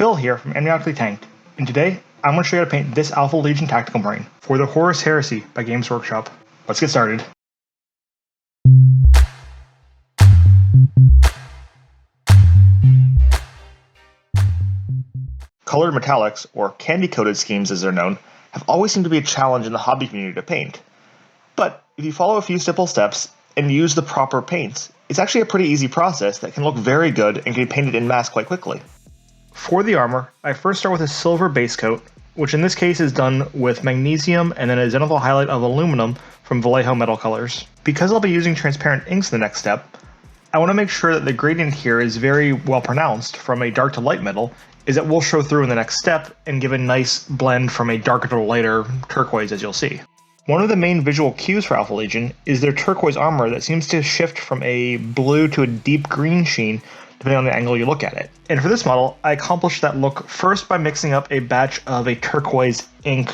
Phil here from Amniotically Tanked, and today I'm going to show you how to paint this Alpha Legion Tactical Marine for the Horus Heresy by Games Workshop. Let's get started. Colored metallics, or candy-coated schemes as they're known, have always seemed to be a challenge in the hobby community to paint. But if you follow a few simple steps and use the proper paints, it's actually a pretty easy process that can look very good and can be painted en masse quite quickly. For the armor, I first start with a silver base coat, which in this case is done with magnesium and then a zenithal highlight of aluminum from Vallejo metal colors. Because I'll be using transparent inks in the next step, I want to make sure that the gradient here is very well pronounced from a dark to light metal, as it will show through in the next step and give a nice blend from a darker to lighter turquoise, as you'll see. One of the main visual cues for Alpha Legion is their turquoise armor that seems to shift from a blue to a deep green sheen depending on the angle you look at it. And for this model, I accomplished that look first by mixing up a batch of a turquoise ink.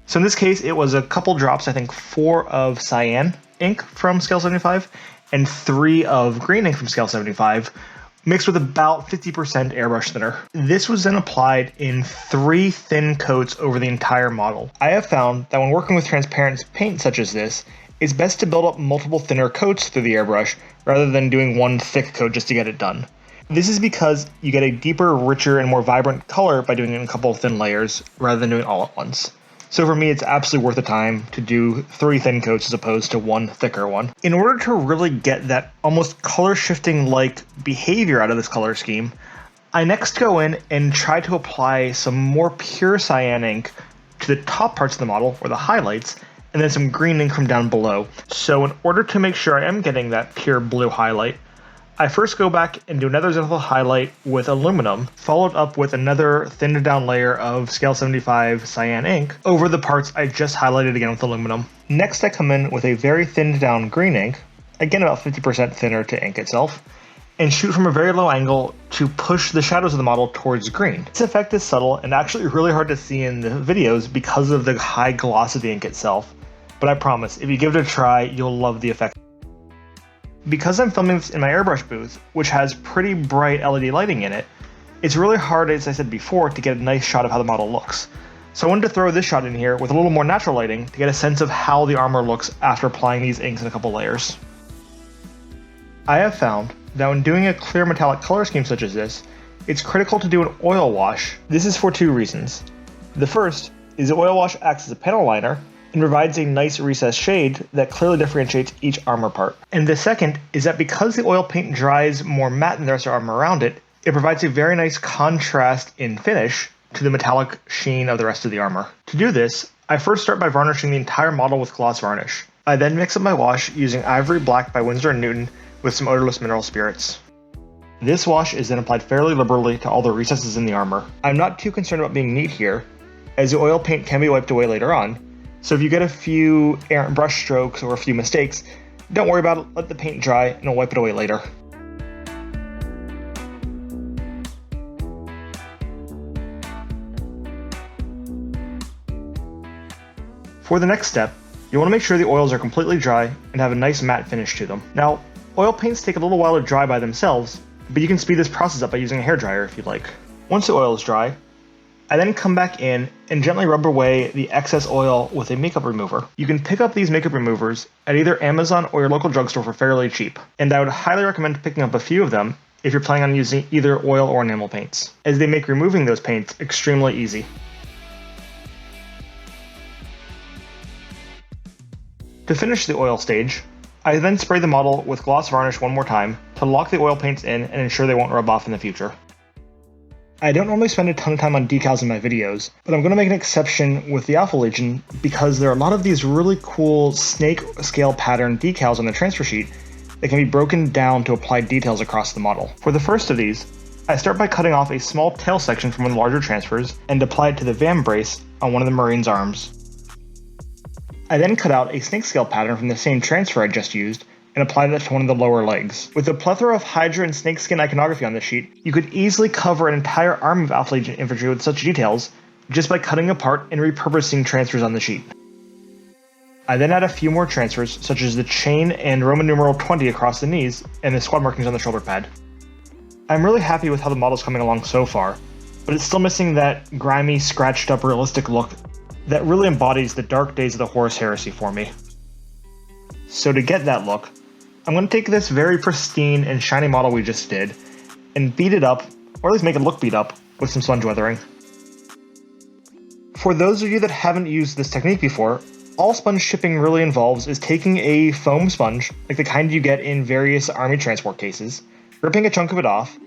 So in this case, it was a couple drops, I think 4 of Cyan ink from scale 75 and 3 of green ink from scale 75, mixed with about 50% airbrush thinner. This was then applied in 3 thin coats over the entire model. I have found that when working with transparent paint such as this, it's best to build up multiple thinner coats through the airbrush rather than doing one thick coat just to get it done. This is because you get a deeper, richer, and more vibrant color by doing it in a couple of thin layers rather than doing it all at once. So for me, it's absolutely worth the time to do 3 thin coats as opposed to 1 thicker one. In order to really get that almost color shifting like behavior out of this color scheme, I next go in and try to apply some more pure cyan ink to the top parts of the model, or the highlights, and then some green ink from down below. So in order to make sure I am getting that pure blue highlight, I first go back and do another zenithal highlight with aluminum, followed up with another thinned down layer of scale 75 cyan ink over the parts I just highlighted again with aluminum. Next I come in with a very thinned down green ink, again about 50% thinner to ink itself, and shoot from a very low angle to push the shadows of the model towards green. This effect is subtle and actually really hard to see in the videos because of the high gloss of the ink itself, but I promise, if you give it a try, you'll love the effect. Because I'm filming this in my airbrush booth, which has pretty bright LED lighting in it, it's really hard, as I said before, to get a nice shot of how the model looks. So I wanted to throw this shot in here with a little more natural lighting to get a sense of how the armor looks after applying these inks in a couple layers. I have found that when doing a clear metallic color scheme such as this, it's critical to do an oil wash. This is for 2 reasons. The first is the oil wash acts as a panel liner and provides a nice recessed shade that clearly differentiates each armor part. And the second is that because the oil paint dries more matte than the rest of the armor around it, it provides a very nice contrast in finish to the metallic sheen of the rest of the armor. To do this, I first start by varnishing the entire model with gloss varnish. I then mix up my wash using Ivory Black by Windsor & Newton with some odorless mineral spirits. This wash is then applied fairly liberally to all the recesses in the armor. I'm not too concerned about being neat here, as the oil paint can be wiped away later on, so if you get a few errant brush strokes or a few mistakes, don't worry about it, let the paint dry and I'll wipe it away later. For the next step, you want to make sure the oils are completely dry and have a nice matte finish to them. Now, oil paints take a little while to dry by themselves, but you can speed this process up by using a hairdryer if you'd like. Once the oil is dry, I then come back in and gently rub away the excess oil with a makeup remover. You can pick up these makeup removers at either Amazon or your local drugstore for fairly cheap, and I would highly recommend picking up a few of them if you're planning on using either oil or enamel paints, as they make removing those paints extremely easy. To finish the oil stage, I then spray the model with gloss varnish one more time to lock the oil paints in and ensure they won't rub off in the future. I don't normally spend a ton of time on decals in my videos, but I'm going to make an exception with the Alpha Legion because there are a lot of these really cool snake scale pattern decals on the transfer sheet that can be broken down to apply details across the model. For the first of these, I start by cutting off a small tail section from one of the larger transfers and apply it to the van brace on one of the Marine's arms. I then cut out a snake scale pattern from the same transfer I just used and apply that to one of the lower legs. With a plethora of Hydra and snakeskin iconography on this sheet, you could easily cover an entire army of Alpha Legion infantry with such details just by cutting apart and repurposing transfers on the sheet. I then add a few more transfers, such as the chain and Roman numeral 20 across the knees and the squad markings on the shoulder pad. I'm really happy with how the model's coming along so far, but it's still missing that grimy, scratched up, realistic look that really embodies the dark days of the Horus Heresy for me. So to get that look, I'm going to take this very pristine and shiny model we just did, and beat it up, or at least make it look beat up, with some sponge weathering. For those of you that haven't used this technique before, all sponge chipping really involves is taking a foam sponge, like the kind you get in various army transport cases, ripping a chunk of it off,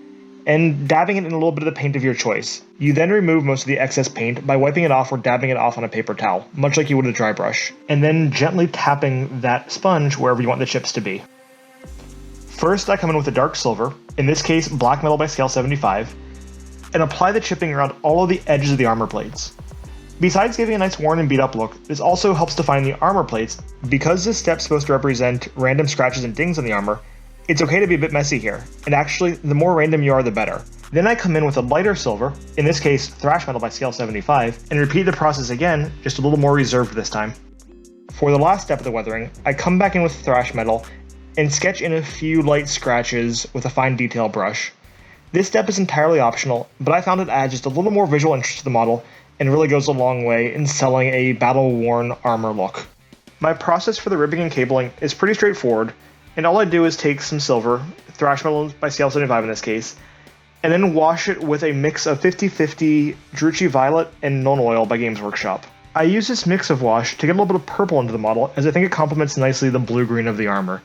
and dabbing it in a little bit of the paint of your choice. You then remove most of the excess paint by wiping it off or dabbing it off on a paper towel, much like you would a dry brush, and then gently tapping that sponge wherever you want the chips to be. First, I come in with a dark silver, in this case black metal by scale 75, and apply the chipping around all of the edges of the armor plates. Besides giving a nice worn and beat up look, this also helps define the armor plates. Because this step's supposed to represent random scratches and dings on the armor, it's okay to be a bit messy here, and actually, the more random you are, the better. Then I come in with a lighter silver, in this case thrash metal by scale 75, and repeat the process again, just a little more reserved this time. For the last step of the weathering, I come back in with thrash metal and sketch in a few light scratches with a fine detail brush. This step is entirely optional, but I found it adds just a little more visual interest to the model and really goes a long way in selling a battle-worn armor look. My process for the ribbing and cabling is pretty straightforward, and all I do is take some silver, thrash metal by scale 75 in this case, and then wash it with a mix of 50/50 Druchii Violet and Nuln Oil by Games Workshop. I use this mix of wash to get a little bit of purple into the model, as I think it complements nicely the blue-green of the armor.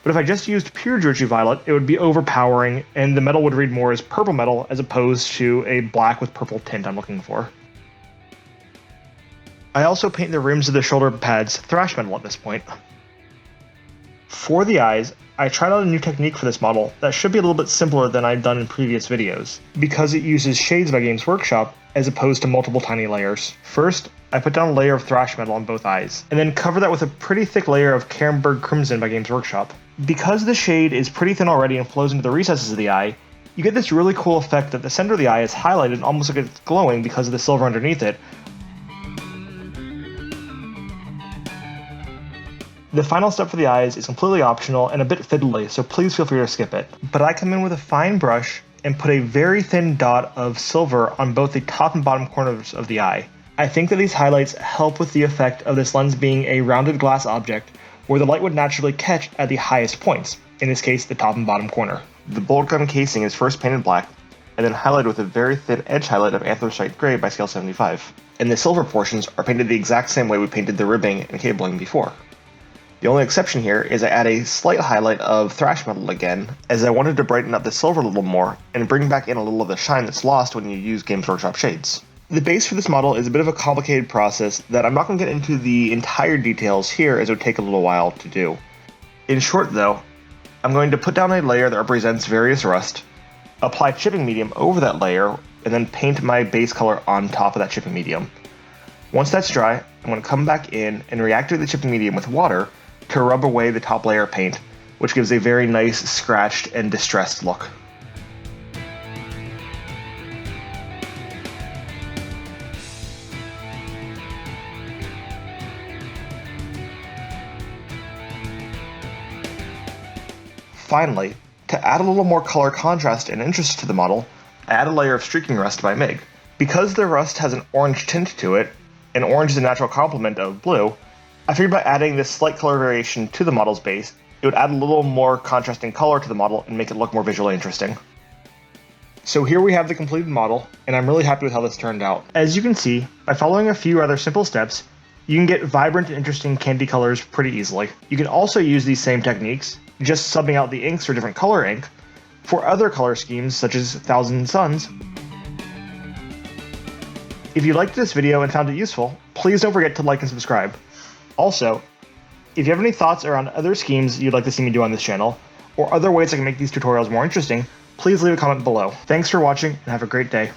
But if I just used pure Druchii Violet, it would be overpowering, and the metal would read more as purple metal as opposed to a black with purple tint I'm looking for. I also paint the rims of the shoulder pads thrash metal at this point. For the eyes, I tried out a new technique for this model that should be a little bit simpler than I've done in previous videos, because it uses shades by Games Workshop as opposed to multiple tiny layers. First, I put down a layer of thrash metal on both eyes, and then cover that with a pretty thick layer of Carroburg Crimson by Games Workshop. Because the shade is pretty thin already and flows into the recesses of the eye, you get this really cool effect that the center of the eye is highlighted almost like it's glowing because of the silver underneath it. The final step for the eyes is completely optional and a bit fiddly, so please feel free to skip it. But I come in with a fine brush and put a very thin dot of silver on both the top and bottom corners of the eye. I think that these highlights help with the effect of this lens being a rounded glass object where the light would naturally catch at the highest points, in this case the top and bottom corner. The bolt gun casing is first painted black, and then highlighted with a very thin edge highlight of Anthracite Gray by scale 75. And the silver portions are painted the exact same way we painted the ribbing and cabling before. The only exception here is I add a slight highlight of thrash metal again, as I wanted to brighten up the silver a little more and bring back in a little of the shine that's lost when you use Games Workshop shades. The base for this model is a bit of a complicated process that I'm not going to get into the entire details here, as it would take a little while to do. In short though, I'm going to put down a layer that represents various rust, apply chipping medium over that layer, and then paint my base color on top of that chipping medium. Once that's dry, I'm going to come back in and reactivate the chipping medium with water to rub away the top layer of paint, which gives a very nice scratched and distressed look. Finally, to add a little more color contrast and interest to the model, I add a layer of streaking rust by MIG. Because the rust has an orange tint to it, and orange is a natural complement of blue, I figured by adding this slight color variation to the model's base, it would add a little more contrasting color to the model and make it look more visually interesting. So here we have the completed model, and I'm really happy with how this turned out. As you can see, by following a few rather simple steps, you can get vibrant and interesting candy colors pretty easily. You can also use these same techniques, just subbing out the inks for different color ink, for other color schemes such as Thousand Suns. If you liked this video and found it useful, please don't forget to like and subscribe. Also, if you have any thoughts around other schemes you'd like to see me do on this channel, or other ways I can make these tutorials more interesting, please leave a comment below. Thanks for watching and have a great day.